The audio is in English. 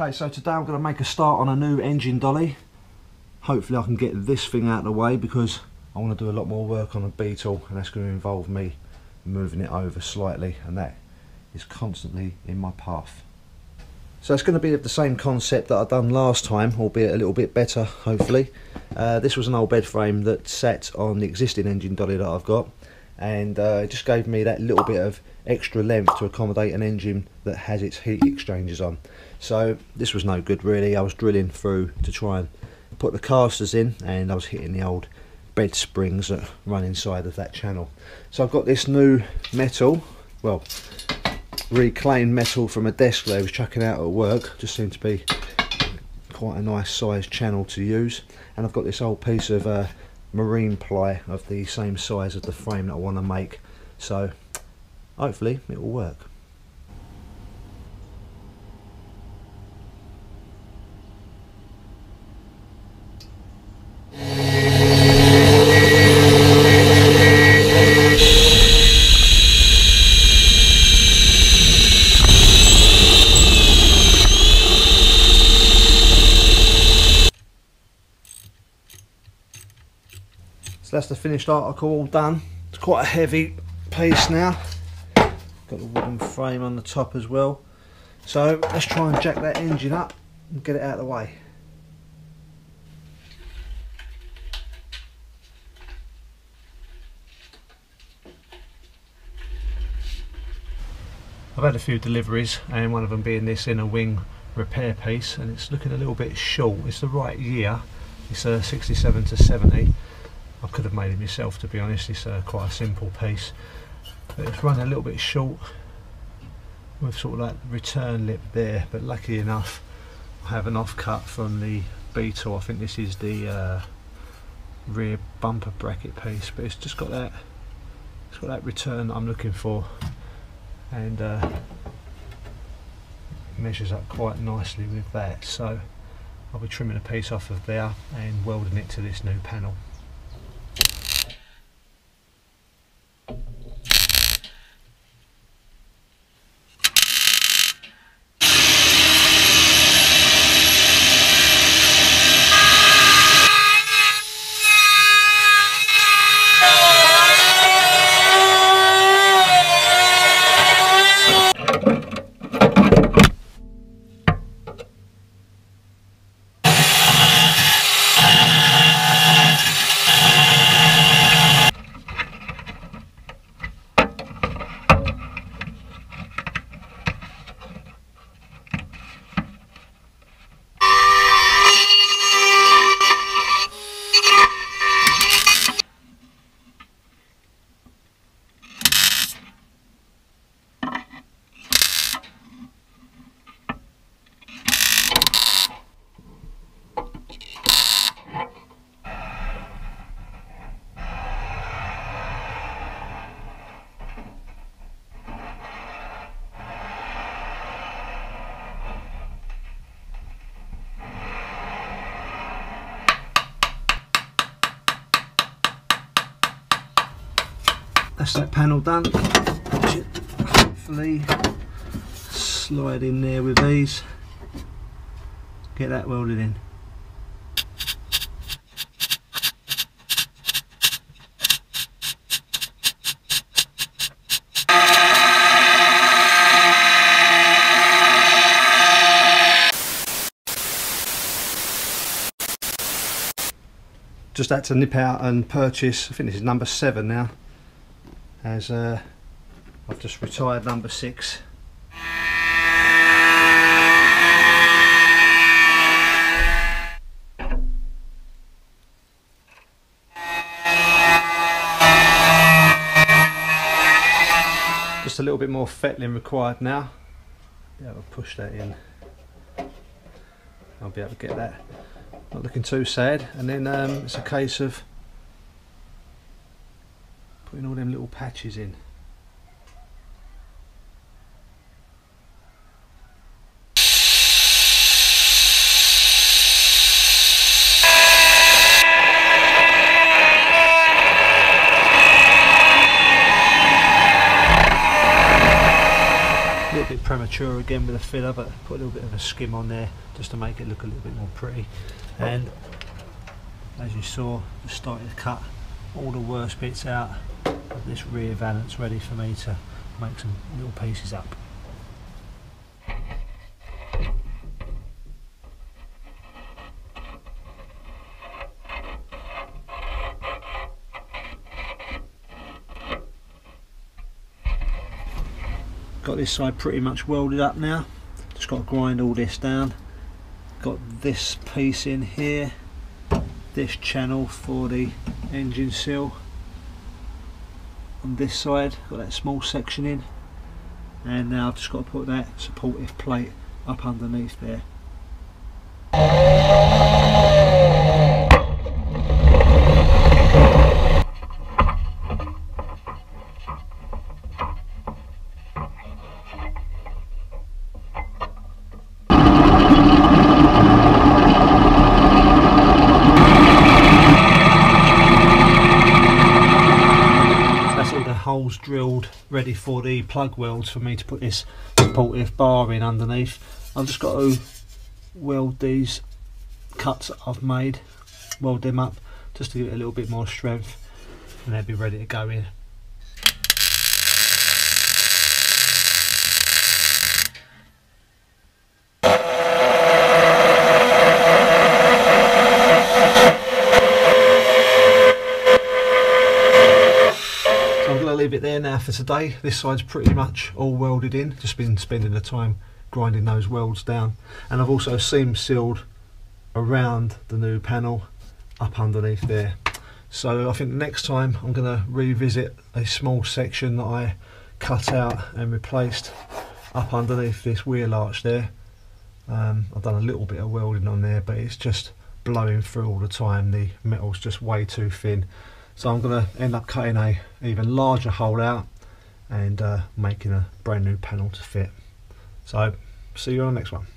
Okay, so today I'm going to make a start on a new engine dolly. Hopefully I can get this thing out of the way because I want to do a lot more work on a Beetle, and that's going to involve me moving it over slightly, and that is constantly in my path. So it's going to be the same concept that I've done last time, albeit a little bit better, hopefully. This was an old bed frame that sat on the existing engine dolly that I've got, and it just gave me that little bit of extra length to accommodate an engine that has its heat exchangers on. So this was no good really. I was drilling through to try and put the casters in, and I was hitting the old bed springs that run inside of that channel. So I've got this new metal, well, reclaimed metal from a desk that I was chucking out at work. Just seemed to be quite a nice sized channel to use, and I've got this old piece of marine ply of the same size as the frame that I want to make, so hopefully it will work. So that's the finished article all done. It's quite a heavy piece now. Got the wooden frame on the top as well. So let's try and jack that engine up and get it out of the way. I've had a few deliveries, and one of them being this inner wing repair piece, and it's looking a little bit short. It's the right year. It's a 67 to 70. I could have made it myself, to be honest. It's quite a simple piece, but it's running a little bit short with sort of like return lip there, but lucky enough I have an offcut from the Beetle. I think this is the rear bumper bracket piece, but it's just got that, it's got that return that I'm looking for, and it measures up quite nicely with that. So I'll be trimming a piece off of there and welding it to this new panel. That's that panel done. Should hopefully slide in there with these, get that welded in. Just had to nip out and purchase, I think this is number 7 now, as I've just retired number 6. Just a little bit more fettling required now. Be able to push that in. I'll be able to get that not looking too sad, and then it's a case of putting all them little patches in. little bit premature again with the filler, but put a little bit of a skim on there just to make it look a little bit more pretty. And as you saw, just started to cut all the worst bits out of this rear valance, ready for me to make some little pieces up. Got this side pretty much welded up now, just got to grind all this down. Got this piece in here, this channel for the engine seal on this side, got that small section in, and now I've just got to put that supportive plate up underneath there. Holes drilled, ready for the plug welds for me to put this supportive bar in underneath. I've just got to weld these cuts that I've made, weld them up just to give it a little bit more strength, and they'll be ready to go in. Leave it there now for today. This side's pretty much all welded in, just been spending the time grinding those welds down, and I've also seam sealed around the new panel up underneath there. So I think next time I'm going to revisit a small section that I cut out and replaced up underneath this wheel arch there. I've done a little bit of welding on there, but it's just blowing through all the time. The metal's just way too thin. So I'm going to end up cutting a even larger hole out and making a brand new panel to fit. So see you on the next one.